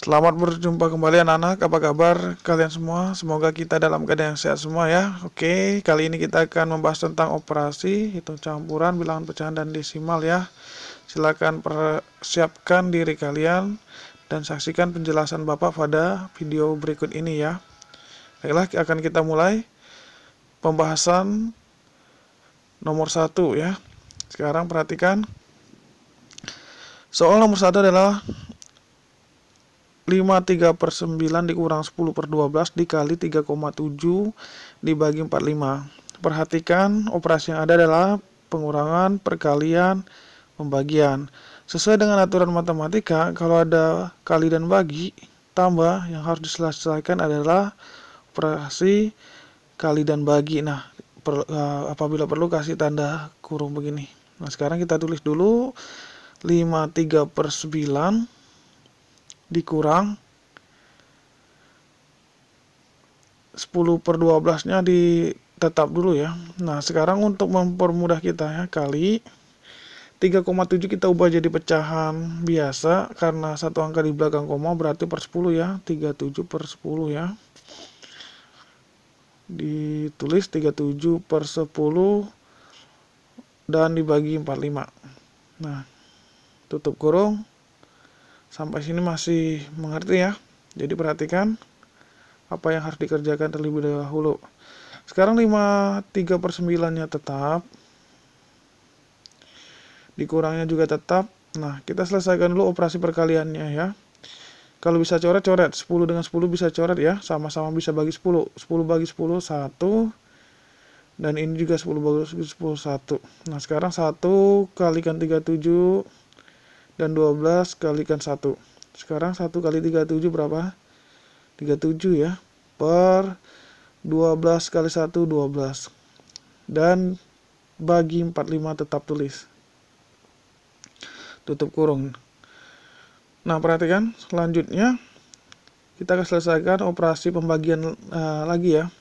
Selamat berjumpa kembali anak-anak, apa kabar kalian semua? Semoga kita dalam keadaan yang sehat semua ya. Oke, kali ini kita akan membahas tentang operasi, hitung campuran, bilangan pecahan dan desimal ya. Silakan persiapkan diri kalian dan saksikan penjelasan Bapak pada video berikut ini ya. Baiklah, akan kita mulai pembahasan nomor 1 ya. Sekarang perhatikan. Soal nomor 1 adalah 5/3/9 dikurang 10/12 dikali 3,7 dibagi 45. Perhatikan operasi yang ada adalah pengurangan, perkalian, pembagian. Sesuai dengan aturan matematika, kalau ada kali dan bagi, tambah yang harus diselesaikan adalah operasi kali dan bagi. Nah, apabila perlu kasih tanda kurung begini. Nah, sekarang kita tulis dulu 5/3/9 dikurang 10/12 nya ditetap dulu ya. Nah, sekarang untuk mempermudah kita ya, kali 3,7 kita ubah jadi pecahan biasa karena satu angka di belakang koma berarti per 10 ya. 37/10 ya. Ditulis 37/10 dan dibagi 45. Nah, tutup kurung. Sampai sini masih mengerti ya. Jadi perhatikan apa yang harus dikerjakan terlebih dahulu. Sekarang 5/3/9 nya tetap. Dikurangnya juga tetap. Nah, kita selesaikan dulu operasi perkaliannya ya. Kalau bisa coret-coret, 10 dengan 10 bisa coret ya. Sama-sama bisa bagi 10. 10 bagi 10, 1. Dan ini juga 10 bagi 10, 1. Nah, sekarang 1 kalikan 37. Dan 12 kalikan 1. Sekarang 1 kali 37 berapa? 37 ya. Per 12 kali 1, 12. Dan bagi 45 tetap tulis. Tutup kurung. Nah, perhatikan selanjutnya kita akan selesaikan operasi pembagian lagi ya.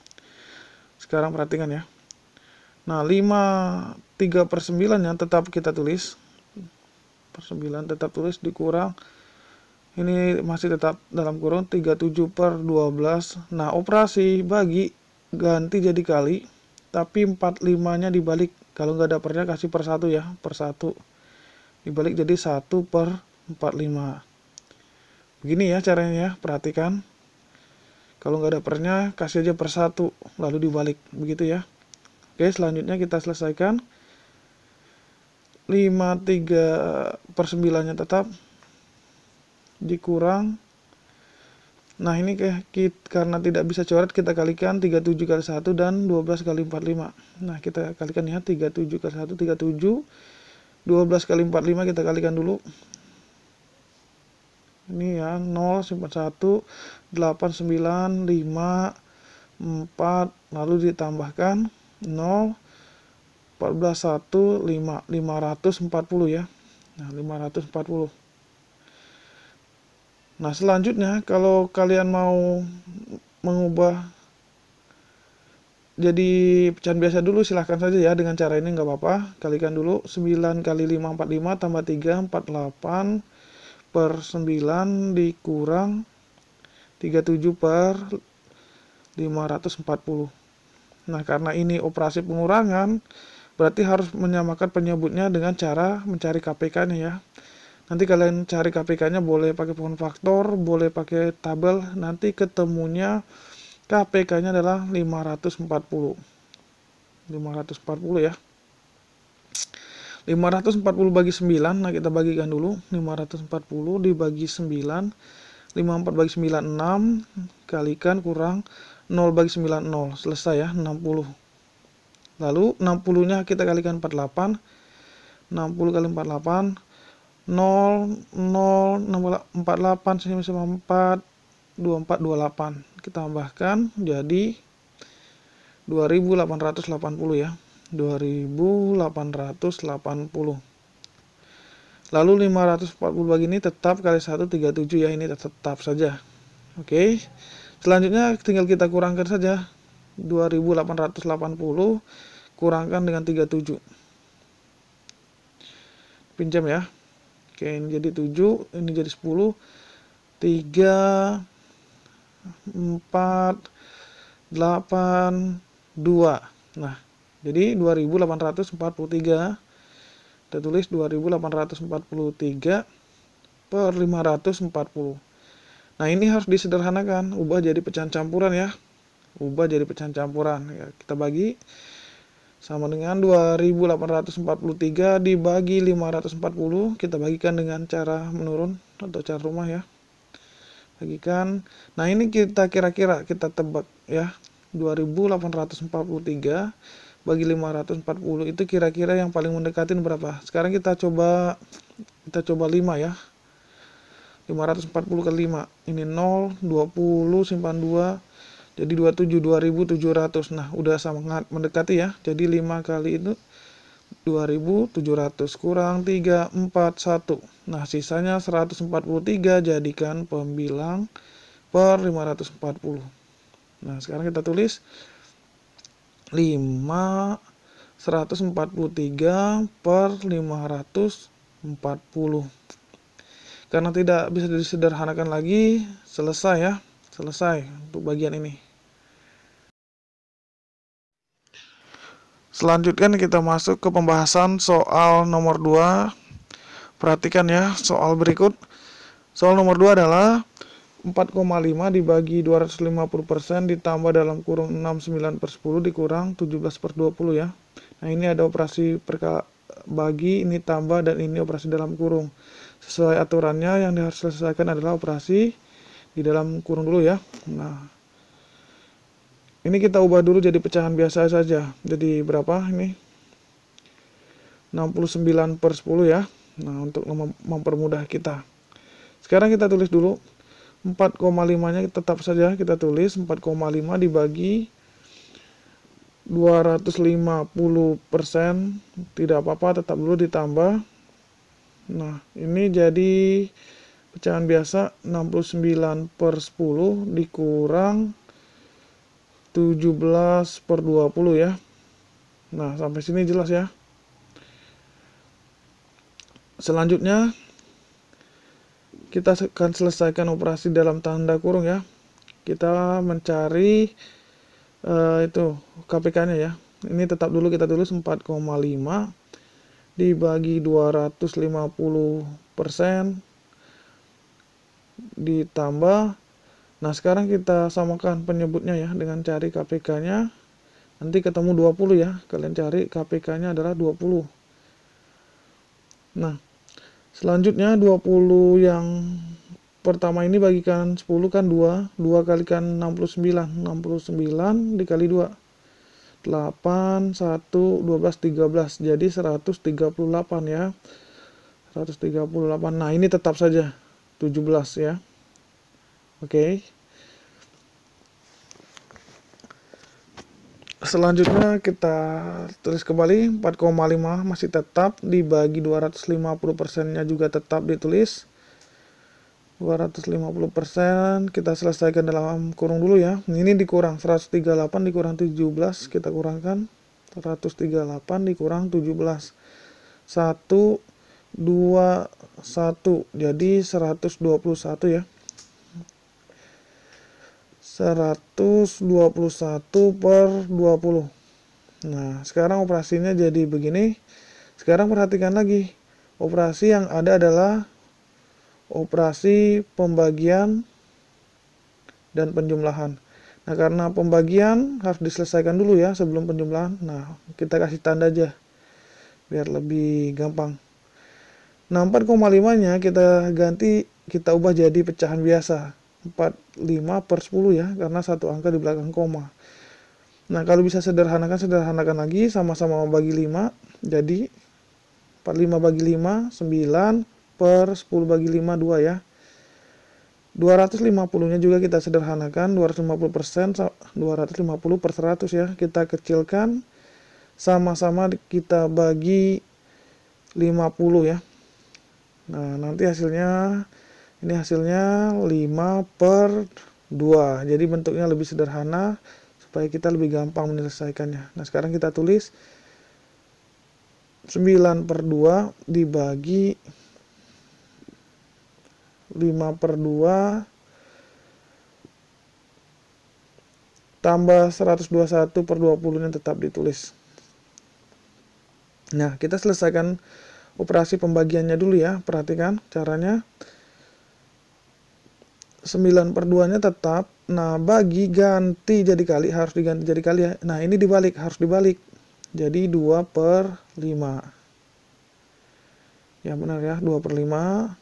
Sekarang perhatikan ya. Nah, 5/3/9 nya tetap kita tulis. Per 9 tetap tulis dikurang. Ini masih tetap dalam kurung 37/12. Nah, operasi bagi ganti jadi kali. Tapi 45-nya dibalik. Kalau nggak ada pernya kasih per 1 ya. Per 1. Dibalik jadi 1/45. Begini ya caranya ya. Perhatikan. Kalau nggak ada pernya kasih aja per 1. Lalu dibalik. Begitu ya. Oke, selanjutnya kita selesaikan. 5/3/9 nya tetap dikurang. Nah, ini karena tidak bisa coret kita kalikan 37 kali 1 dan 12 kali 45. Nah, kita kalikan ya 37 kali 1 37. 12 kali 45 kita kalikan dulu. Ini ya 0 simpan 1 8 9 5 4 lalu ditambahkan 0 14 1 5 540 ya. Nah, 540. Nah, selanjutnya kalau kalian mau mengubah jadi pecahan biasa dulu silahkan saja ya, dengan cara ini nggak apa-apa. Kalikan dulu 9 kali 5 45 tambah 3 48 per 9 dikurang 37 per 540. Nah, karena ini operasi pengurangan berarti harus menyamakan penyebutnya dengan cara mencari KPK-nya ya. Nanti kalian cari KPK-nya boleh pakai pohon faktor, boleh pakai tabel. Nanti ketemunya KPK-nya adalah 540. 540 ya. 540 bagi 9. Nah, kita bagikan dulu. 540 dibagi 9. 54 bagi 9 6. Kalikan kurang 0 bagi 9 0. Selesai ya, 60. Lalu 60-nya kita kalikan 48. 60 kali 48 0 0 48 sama 4 24 28. Kita tambahkan jadi 2880 ya. 2880. Lalu 540 bagi ini tetap kali 1 37 ya, ini tetap saja. Oke. Selanjutnya tinggal kita kurangkan saja. 2880 kurangkan dengan 37. Pinjam ya. Oke, ini jadi 7, ini jadi 10. 3, 4, 8, 2. Nah, jadi 2843. Kita tulis 2843 per 540. Nah, ini harus disederhanakan, ubah jadi pecahan campuran ya. Ubah jadi pecahan campuran. Ya, kita bagi sama dengan 2843 dibagi 540. Kita bagikan dengan cara menurun atau cara rumah ya. Bagikan. Nah, ini kita kira-kira, kita tebak ya. 2843 bagi 540 itu kira-kira yang paling mendekatin berapa? Sekarang kita coba 5 ya. 540 kali 5. Ini 0, 20, simpan 2. Jadi 27, 2700. Nah, udah sangat mendekati ya. Jadi 5 kali itu 2700 kurang 3, 4, 1. Nah, sisanya 143 jadikan pembilang per 540. Nah, sekarang kita tulis 143 per 540. Karena tidak bisa disederhanakan lagi, selesai ya. Selesai untuk bagian ini. Selanjutnya kita masuk ke pembahasan soal nomor 2. Perhatikan ya, soal berikut. Soal nomor 2 adalah 4,5 dibagi 250% ditambah dalam kurung 69/10 dikurang 17/20 ya. Nah, ini ada operasi bagi, ini tambah, dan ini operasi dalam kurung. Sesuai aturannya yang harus diselesaikan adalah operasi di dalam kurung dulu ya. Nah, ini kita ubah dulu jadi pecahan biasa saja. Jadi berapa ini? 69/10 ya. Nah, untuk mempermudah kita. Sekarang kita tulis dulu 4,5-nya tetap saja kita tulis 4,5 dibagi 250%, tidak apa-apa, tetap dulu ditambah. Nah, ini jadi pecahan biasa 69/10 dikurang 17/20 ya. Nah, sampai sini jelas ya. Selanjutnya kita akan selesaikan operasi dalam tanda kurung ya. Kita mencari itu KPK-nya ya. Ini tetap dulu kita tulis 4,5 dibagi 250% ditambah. Nah, sekarang kita samakan penyebutnya ya dengan cari KPK-nya. Nanti ketemu 20 ya. Kalian cari KPK-nya adalah 20. Nah, selanjutnya 20 yang pertama ini bagikan 10 kan 2. 2 kalikan 69. 69 dikali 2. 8, 1, 12, 13. Jadi 138 ya. 138. Nah, ini tetap saja 17 ya. Oke. Selanjutnya kita tulis kembali 4,5 masih tetap dibagi 250%-nya juga tetap ditulis. 250% kita selesaikan dalam kurung dulu ya. Ini dikurang 138 dikurang 17, kita kurangkan 138 dikurang 17. 1, 2, 1. Jadi 121 ya. 121 per 20. Nah, sekarang operasinya jadi begini. Sekarang perhatikan lagi. Operasi yang ada adalah operasi pembagian dan penjumlahan. Nah, karena pembagian harus diselesaikan dulu ya sebelum penjumlahan. Nah, kita kasih tanda aja biar lebih gampang. Nah, 4,5-nya kita ganti, kita ubah jadi pecahan biasa. 45/10 ya, karena satu angka di belakang koma. Nah, kalau bisa sederhanakan lagi, sama-sama bagi 5. Jadi 45 bagi 5, 9 per 10 bagi 5, 2 ya. 250-nya juga kita sederhanakan, 250%, 250 per 100 ya. Kita kecilkan, sama-sama kita bagi 50 ya. Nah, nanti hasilnya, ini hasilnya 5 per 2. Jadi bentuknya lebih sederhana, supaya kita lebih gampang menyelesaikannya. Nah, sekarang kita tulis 9 per 2 dibagi 5/2 tambah 121/20 yang tetap ditulis. Nah, kita selesaikan operasi pembagiannya dulu ya. Perhatikan caranya. 9/2-nya tetap. Nah, bagi ganti jadi kali, harus diganti jadi kali ya. Nah, ini dibalik, harus dibalik. Jadi 2/5. Ya benar ya, 2/5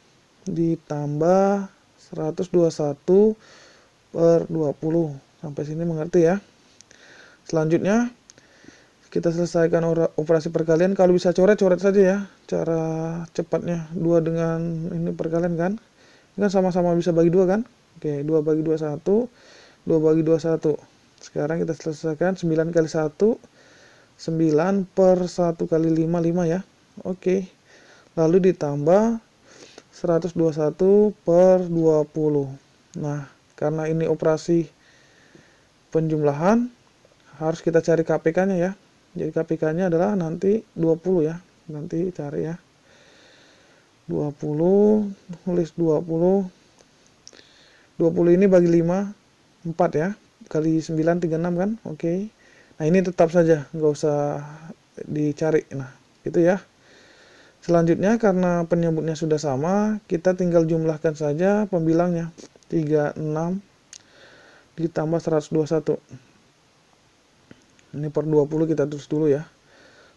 ditambah 121/20. Sampai sini mengerti ya. Selanjutnya kita selesaikan operasi perkalian. Kalau bisa coret-coret saja ya. Cara cepatnya 2 dengan ini perkalian kan. Ini kan sama-sama bisa bagi 2 kan. Oke, 2 bagi 2 1. 2 bagi 2 1. Sekarang kita selesaikan 9 kali 1. 9/1 kali 5 5 ya. Oke. Lalu ditambah 121/20. Nah, karena ini operasi penjumlahan, harus kita cari KPK-nya ya. Jadi KPK-nya adalah nanti 20 ya. Nanti cari ya. 20, tulis 20. 20 ini bagi 5, 4 ya. Kali 9, 36 kan. Oke. Nah, ini tetap saja, nggak usah dicari. Nah, itu ya. Selanjutnya, karena penyebutnya sudah sama, kita tinggal jumlahkan saja pembilangnya. 36 ditambah 121. Ini per 20 kita tulis dulu ya.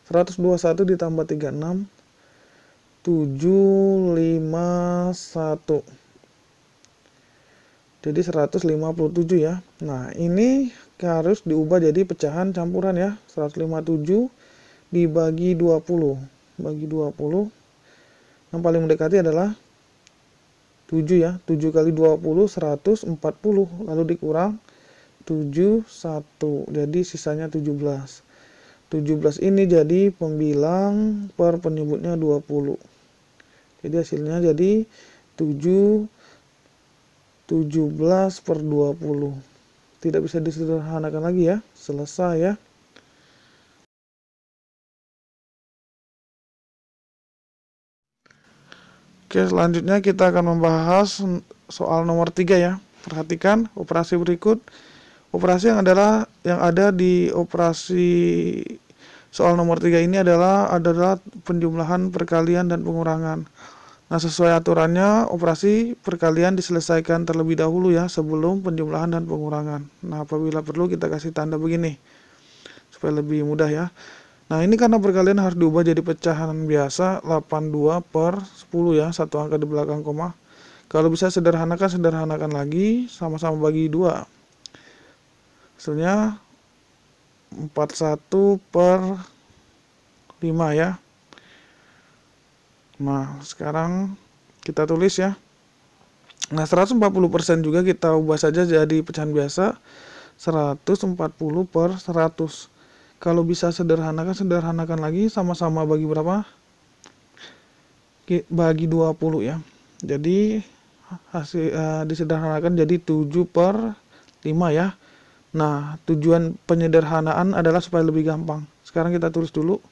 121 ditambah 36, 751. Jadi 157 ya. Nah, ini harus diubah jadi pecahan campuran ya. 157 dibagi 20. Bagi 20. Yang paling mendekati adalah 7 ya. 7 kali 20, 140. Lalu dikurang 71. Jadi sisanya 17. 17 ini jadi pembilang per penyebutnya 20. Jadi hasilnya jadi 17/20. Tidak bisa disederhanakan lagi ya. Selesai ya. Oke, selanjutnya kita akan membahas soal nomor 3 ya. Perhatikan operasi berikut. Operasi yang ada di operasi soal nomor 3 ini adalah penjumlahan, perkalian, dan pengurangan. Nah, sesuai aturannya, operasi perkalian diselesaikan terlebih dahulu ya, sebelum penjumlahan dan pengurangan. Nah, apabila perlu kita kasih tanda begini, supaya lebih mudah ya. Nah, ini karena perkalian harus diubah jadi pecahan biasa, 82/10 ya, satu angka di belakang koma. Kalau bisa sederhanakan lagi, sama-sama bagi 2. Hasilnya 41/5 ya. Nah, sekarang kita tulis ya. Nah, 140% juga kita ubah saja jadi pecahan biasa, 140/100. Kalau bisa sederhanakan lagi, sama-sama bagi berapa? Bagi 20 ya. Jadi disederhanakan jadi 7/5 ya. Nah, tujuan penyederhanaan adalah supaya lebih gampang. Sekarang kita tulis dulu.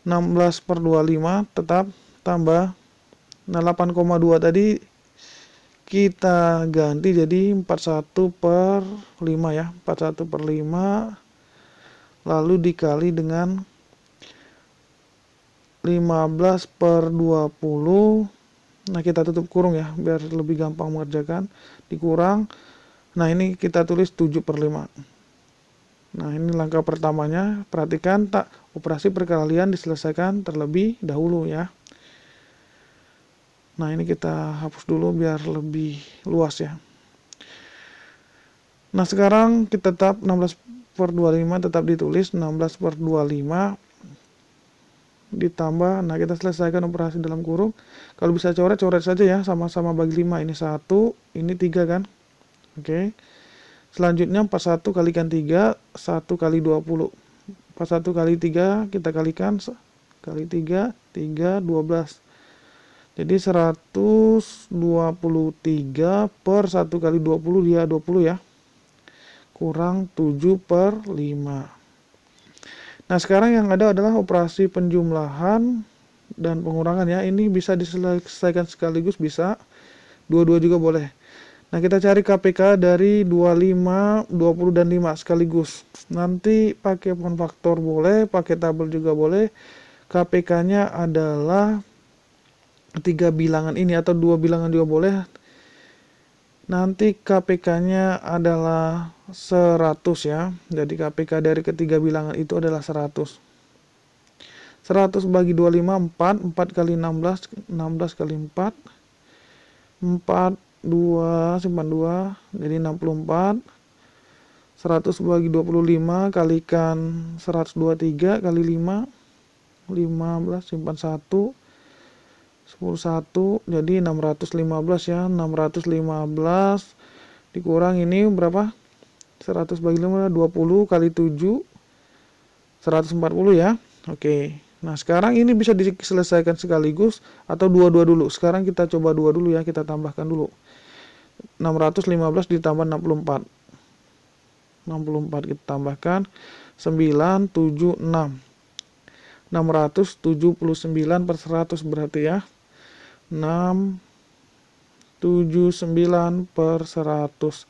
16/25 tetap tambah 8,2 tadi kita ganti jadi 41/5 ya. 41/5 lalu dikali dengan 15/20. Nah, kita tutup kurung ya biar lebih gampang mengerjakan. Dikurang. Nah, ini kita tulis 7/5. Nah, ini langkah pertamanya. Perhatikan operasi perkalian diselesaikan terlebih dahulu ya. Nah, ini kita hapus dulu biar lebih luas ya. Nah, sekarang kita tetap 16/25 tetap ditulis 16/25 ditambah. Nah, kita selesaikan operasi dalam kurung. Kalau bisa coret saja ya, sama-sama bagi 5. Ini 1, ini 3 kan. Oke. Selanjutnya 41 kalikan 3, 1 kali 20. 41 kali 3 kita kalikan kali 3, 12. Jadi 123 per 1 kali 20 dia 20 ya. Kurang 7/5. Nah, sekarang yang ada adalah operasi penjumlahan dan pengurangan ya. Ini bisa diselesaikan sekaligus bisa. 22 juga boleh. Nah, kita cari KPK dari 25, 20, dan 5 sekaligus. Nanti pakai form faktor boleh, pakai tabel juga boleh. KPK-nya adalah 3 bilangan ini atau 2 bilangan juga boleh. Nanti KPK-nya adalah 100 ya. Jadi KPK dari ketiga bilangan itu adalah 100. 100 bagi 25, 4. 4 kali 16, 16 kali 4. 4, 2, simpan 2, jadi 64. 100 bagi 25, kalikan 123 kali 5. 15, simpan 1. 10, 1, jadi 615 ya. 615 dikurang ini berapa? 100 bagi 5, 20 kali 7, 140 ya. Oke. Nah, sekarang ini bisa diselesaikan sekaligus atau dua-dua dulu. Sekarang kita coba dua dulu ya, kita tambahkan dulu. 615 ditambah 64. 64 kita tambahkan 9, 7, 6. 679 per 100 berarti ya. 679 per 100.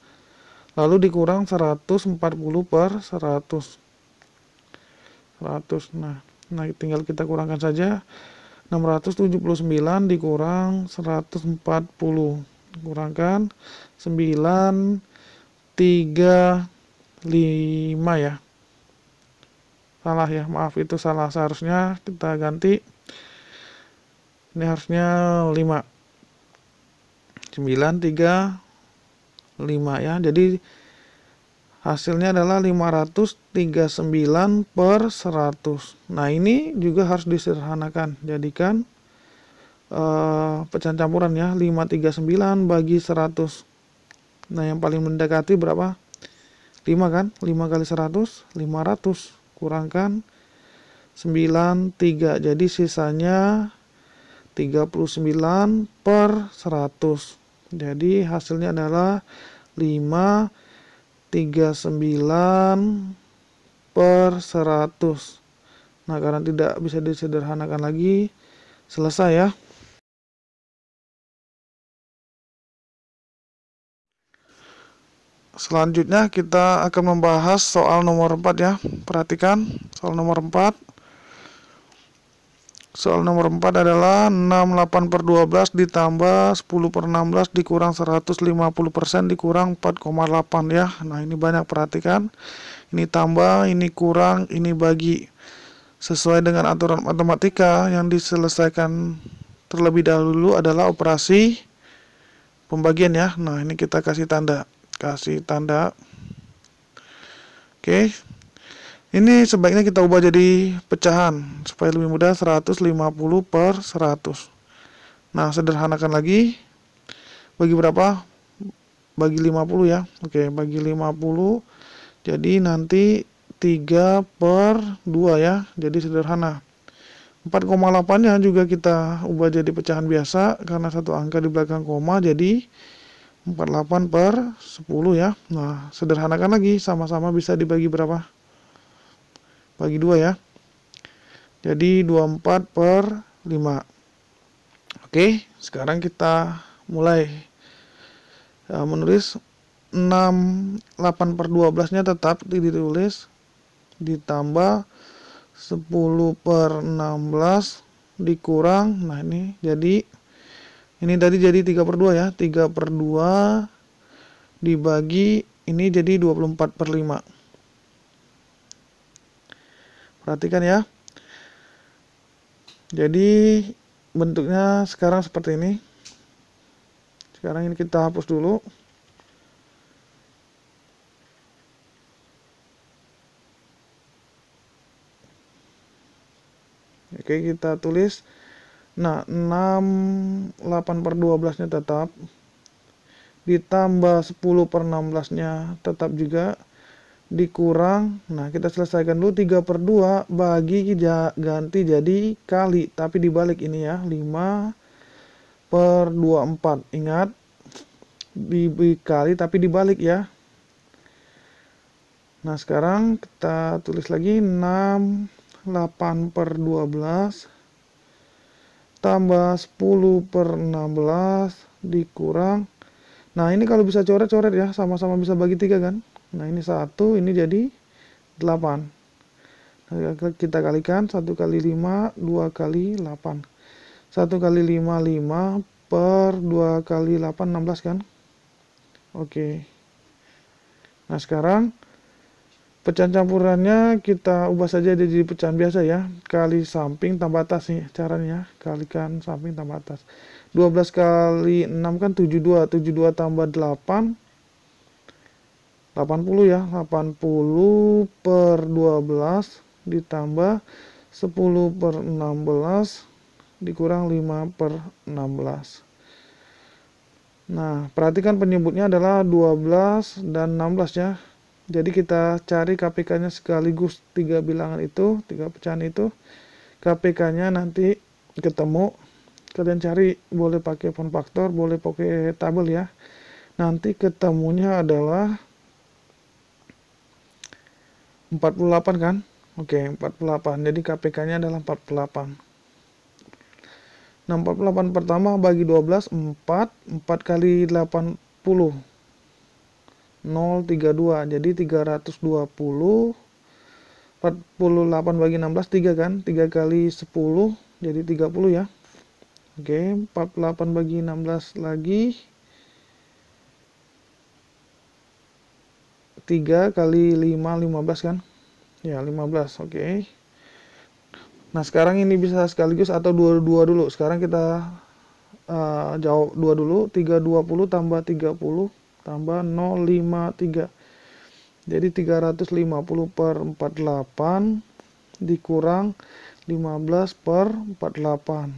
Lalu dikurang 140 per 100. 100. Nah, tinggal kita kurangkan saja. 679 dikurang 140. Kurangkan 9, 3, 5 ya. Salah ya, maaf itu salah. Seharusnya kita ganti. Ini harusnya 5. 9, 3, 5 ya. Jadi hasilnya adalah 539 per 100. Nah, ini juga harus disederhanakan. Jadikan pecahan campuran ya. 539 bagi 100. Nah, yang paling mendekati berapa? 5 kan? 5 kali 100, 500. Kurangkan 93. Jadi sisanya 39 per 100. Jadi hasilnya adalah 539 per 100. Nah, karena tidak bisa disederhanakan lagi, selesai ya. Selanjutnya kita akan membahas soal nomor 4 ya. Perhatikan soal nomor 4. Soal nomor 4 adalah 68 per 12 ditambah 10 per 16 dikurang 150% dikurang 4,8 ya. Nah, ini banyak, perhatikan. Ini tambah, ini kurang, ini bagi. Sesuai dengan aturan matematika yang diselesaikan terlebih dahulu adalah operasi pembagian ya. Nah, ini kita kasih tanda. Oke. Ini sebaiknya kita ubah jadi pecahan supaya lebih mudah. 150 per 100. Nah, sederhanakan lagi. Bagi berapa? Bagi 50 ya. Oke, bagi 50. Jadi nanti 3 per 2 ya. Jadi sederhana. 4,8-nya juga kita ubah jadi pecahan biasa karena satu angka di belakang koma, jadi 48 per 10 ya. Nah, sederhanakan lagi, sama-sama bisa dibagi berapa? Bagi 2 ya. Jadi 24 per 5. Oke, sekarang kita mulai menulis. 68 per 12-nya tetap ditulis. Ditambah 10 per 16 dikurang. Nah, ini tadi jadi 3 per 2 ya. 3 per 2 dibagi, ini jadi 24 per 5. Perhatikan ya. Jadi bentuknya sekarang seperti ini. Sekarang ini kita hapus dulu. Oke, kita tulis. Nah, 68 per 12-nya tetap. Ditambah 10 per 16-nya tetap juga. Dikurang, nah kita selesaikan dulu. 3 per 2 bagi ganti jadi kali, tapi dibalik ini ya. 5 per 24. Ingat, dikali tapi dibalik ya. Nah, sekarang kita tulis lagi. 68 per 12 tambah 10 per 16 dikurang. Nah, ini kalau bisa coret-coret ya, sama-sama bisa bagi 3 kan. Nah, ini 1, ini jadi 8. Nah, kita kalikan 1 kali 5, 2 kali 8. 1 kali 5, 5 per 2 kali 8, 16 kan. Oke. Nah, sekarang pecahan campurannya kita ubah saja jadi pecahan biasa ya. Kali samping tambah atas nih caranya. Kalikan samping tambah atas. 12 kali 6 kan 72. 72 tambah 8. 80 ya. 80 per 12 ditambah 10 per 16 dikurang 5 per 16. Nah, perhatikan penyebutnya adalah 12 dan 16 ya. Jadi kita cari KPK-nya sekaligus 3 bilangan itu, 3 pecahan itu. KPK-nya nanti ketemu. Kalian cari, boleh pakai font faktor, boleh pakai tabel ya. Nanti ketemunya adalah 48 kan? Oke, 48. Jadi KPK-nya adalah 48. Nah, 48 pertama bagi 12, 4. 4 kali 80. 032, jadi 320. 48 bagi 16, 3 kan, 3 kali 10 jadi 30 ya. Oke, 48 bagi 16 lagi, 3 kali 5, 15 kan ya, 15. Oke. Nah, sekarang ini bisa sekaligus atau dua dulu. Sekarang kita jawab 2 dulu. 320 tambah 30 tambah 053. Jadi 350 per 48 dikurang 15 per 48.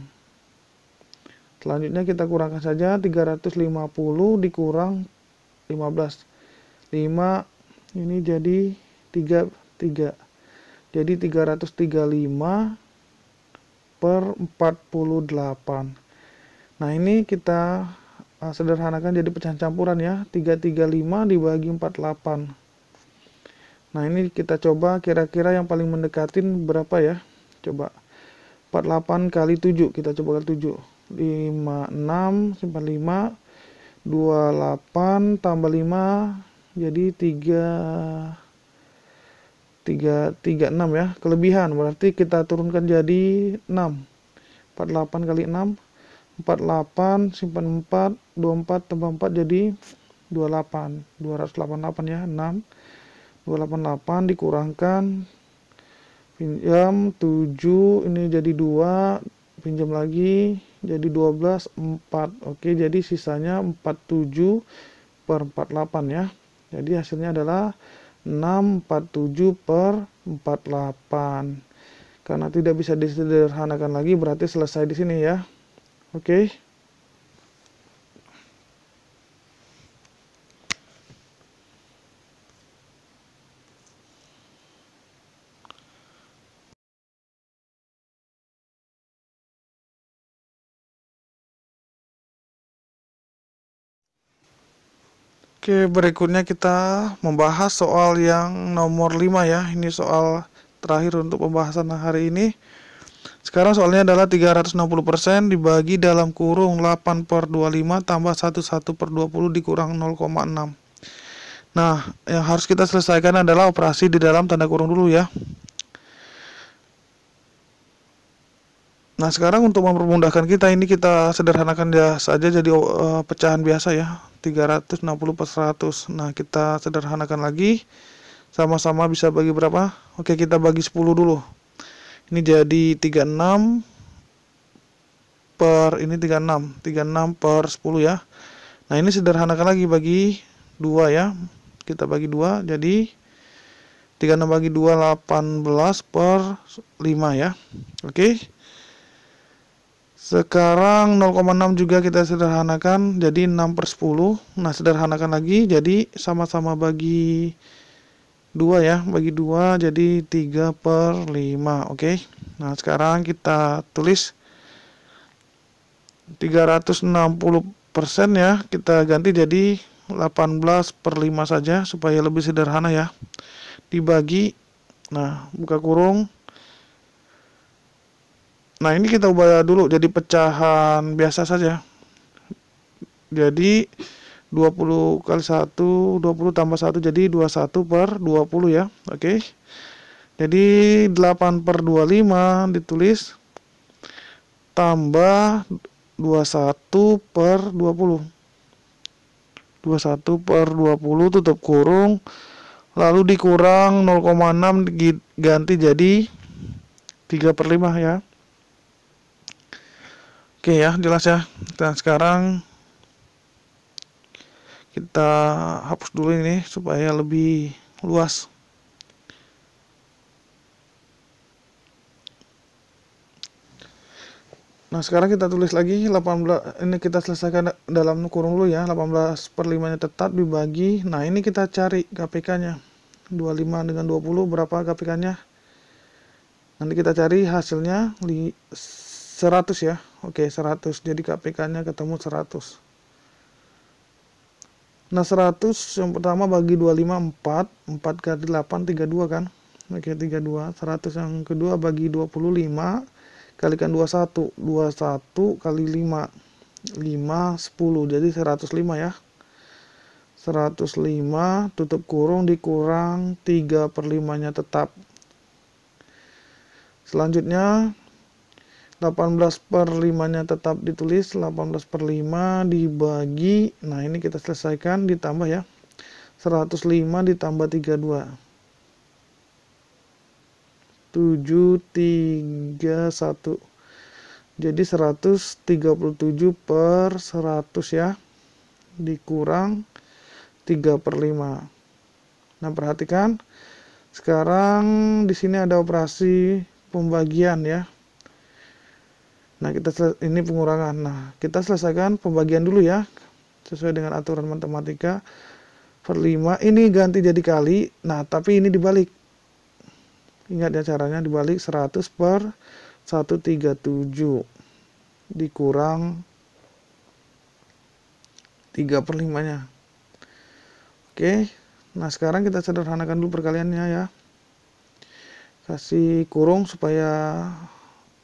Selanjutnya kita kurangkan saja 350 dikurang 15. 5 ini jadi 3. Jadi 335 per 48. Nah, ini kita sederhanakan jadi pecahan campuran ya. 335 dibagi 48. Nah, ini kita coba kira-kira yang paling mendekatin berapa ya. Coba 48 kali 7, kita coba kali 7. 56, simpan 5, 28 tambah 5, jadi 36 ya. Kelebihan, berarti kita turunkan jadi 6. 48 kali 6, 48, simpan 4, 24 tambah 4 jadi 28. 288 ya, 6. 288 dikurangkan pinjam 7, ini jadi 2, pinjam lagi jadi 12, 4. Oke, jadi sisanya 47 per 48 ya. Jadi hasilnya adalah 647 per 48. Karena tidak bisa disederhanakan lagi, berarti selesai di sini ya. Oke. Oke, berikutnya kita membahas soal yang nomor 5 ya. Ini soal terakhir untuk pembahasan hari ini. Sekarang soalnya adalah 360% dibagi dalam kurung 8 per 25 tambah 11 per 20 dikurang 0,6. Nah, yang harus kita selesaikan adalah operasi di dalam tanda kurung dulu ya. Nah, sekarang untuk mempermudahkan kita, ini kita sederhanakan ya saja jadi pecahan biasa ya. 360 per 100. Nah, kita sederhanakan lagi. Sama-sama bisa bagi berapa? Oke, kita bagi 10 dulu. Ini jadi 36 per ini 36. 36 per 10 ya. Nah, ini sederhanakan lagi bagi 2 ya. Kita bagi 2 jadi 36 bagi 2 18 per 5 ya. Oke. Sekarang 0,6 juga kita sederhanakan jadi 6 per 10. Nah, sederhanakan lagi jadi sama-sama bagi 2 ya. Bagi 2 jadi 3 per 5. Oke. Nah, sekarang kita tulis 360% ya. Kita ganti jadi 18 per 5 saja supaya lebih sederhana ya. Dibagi. Nah, buka kurung. Nah, ini kita ubah dulu jadi pecahan biasa saja. Jadi 20 kali 1, 20 tambah 1 jadi 21 per 20 ya. Oke. Jadi 8 per 25 ditulis tambah 21 per 20. 21 per 20 tutup kurung, lalu dikurang 0,6 ganti jadi 3 per 5 ya. Oke ya, jelas ya. Dan sekarang kita hapus dulu ini supaya lebih luas. Nah, sekarang kita tulis lagi 18, ini kita selesaikan dalam kurung dulu ya. 18 per 5 nya tetap dibagi. Nah, ini kita cari KPK nya 25 dengan 20 berapa KPK nya. Nanti kita cari hasilnya 100 ya. Oke, 100. Jadi KPK nya ketemu 100. Nah, 100 yang pertama bagi 25 4 kali 8 32 kan. Oke, 32. 100 yang kedua bagi 25 kalikan 21 kali 5 10 jadi 105 ya. 105 tutup kurung dikurang 3 per 5 nya tetap. Selanjutnya 18 per 5 nya tetap ditulis, 18 per 5 dibagi, nah ini kita selesaikan ditambah ya, 105 ditambah 32, 731, jadi 137 per 100 ya, dikurang 3 per 5. Nah perhatikan, sekarang di sini ada operasi pembagian ya. Nah, ini pengurangan. Nah, kita selesaikan pembagian dulu ya. Sesuai dengan aturan matematika. Per 5 ini ganti jadi kali. Nah, tapi ini dibalik. Ingat ya caranya dibalik 100 per 137 dikurang 3 per 5 nya. Oke. Nah, sekarang kita sederhanakan dulu perkaliannya ya. Kasih kurung supaya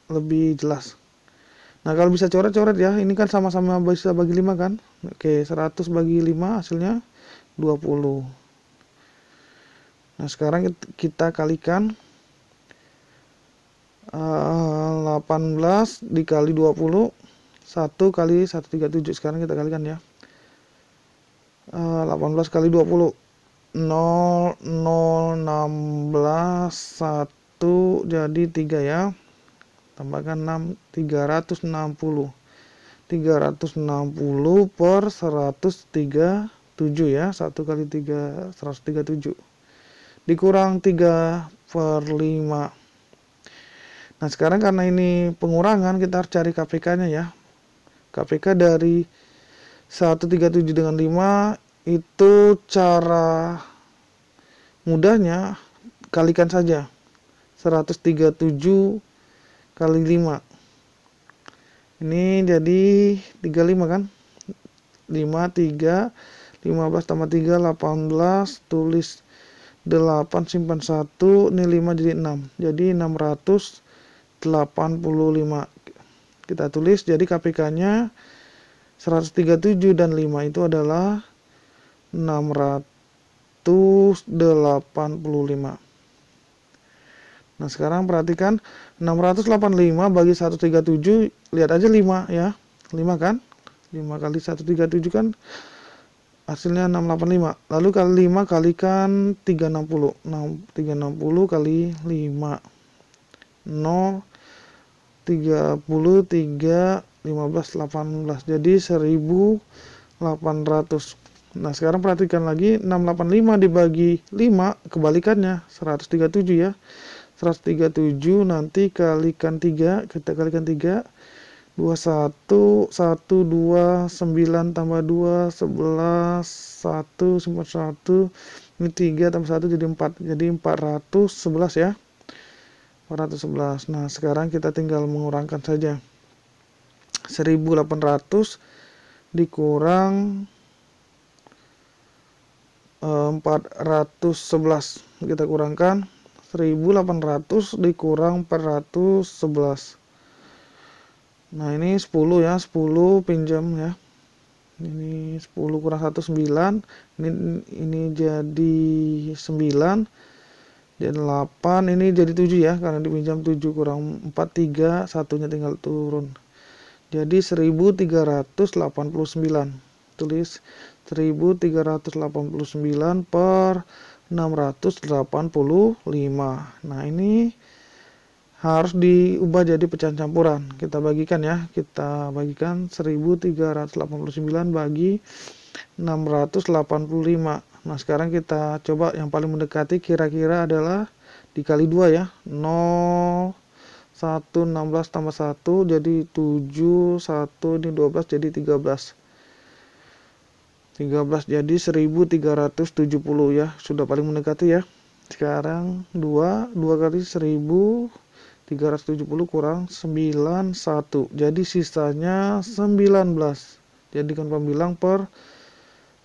lebih jelas. Nah, kalau bisa coret-coret ya, ini kan sama-sama bisa bagi 5 kan. Oke, 100 bagi 5 hasilnya 20. Nah, sekarang kita kalikan 18 dikali 20, 1 kali 137. Sekarang kita kalikan ya. 18 kali 20, 0, 0, 16, 1, jadi 3 ya. Tambahkan 6, 360 per 137 ya, 1 kali 3 137 dikurang 3 per 5. Nah sekarang karena ini pengurangan kita harus cari KPK nya ya. KPK dari 137 dengan 5 itu cara mudahnya kalikan saja 137 kali 5, ini jadi 35 kan, 5, 3, 15 tambah 3, 18, tulis 8, simpan 1, ini 5 jadi 6, jadi 685, kita tulis, jadi KPK nya 137 dan 5 itu adalah 685. Nah sekarang perhatikan 685 bagi 137, lihat aja 5 ya, 5 kan, 5 kali 137 kan hasilnya 685, lalu kali 5 kalikan 360, 360 kali 5, 0, 33, 15, 18, jadi 1800. Nah sekarang perhatikan lagi 685 dibagi 5 kebalikannya 137 ya. 137 nanti kalikan 3, kita kalikan 3, 21, 1, 2, 9 tambah 2, 11, 1, simpan 1, ini 3 tambah 1 jadi 4, jadi 411 ya, 411. Nah sekarang kita tinggal mengurangkan saja, 1800 dikurang 411, kita kurangkan 1800 dikurang 411. Nah ini 10 ya, 10 pinjam ya. Ini 10 kurang 1 9. Ini jadi 9. Jadi 8, ini jadi 7 ya, karena dipinjam 7 kurang 4 3, satunya tinggal turun. Jadi 1389. Tulis 1389 per 685. Nah, ini harus diubah jadi pecahan campuran. Kita bagikan ya. Kita bagikan 1389 bagi 685. Nah, sekarang kita coba yang paling mendekati kira-kira adalah dikali 2 ya. 0, 1, 16 tambah 1 jadi 7, 1 ini 12 jadi 13. 13 jadi 1370 ya. Sudah paling mendekati ya. Sekarang 2 kali 1370 kurang 91. Jadi sisanya 19. Jadikan pembilang per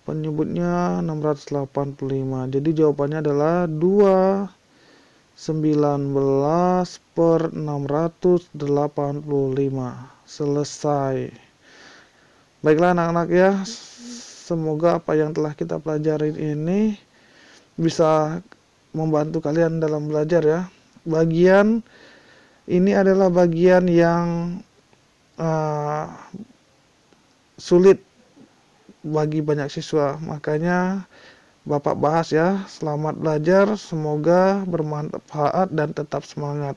penyebutnya 685. Jadi jawabannya adalah 2 19 per 685. Selesai. Baiklah anak-anak ya, semoga apa yang telah kita pelajari ini bisa membantu kalian dalam belajar ya. Bagian ini adalah bagian yang sulit bagi banyak siswa, makanya Bapak bahas ya. Selamat belajar, semoga bermanfaat dan tetap semangat.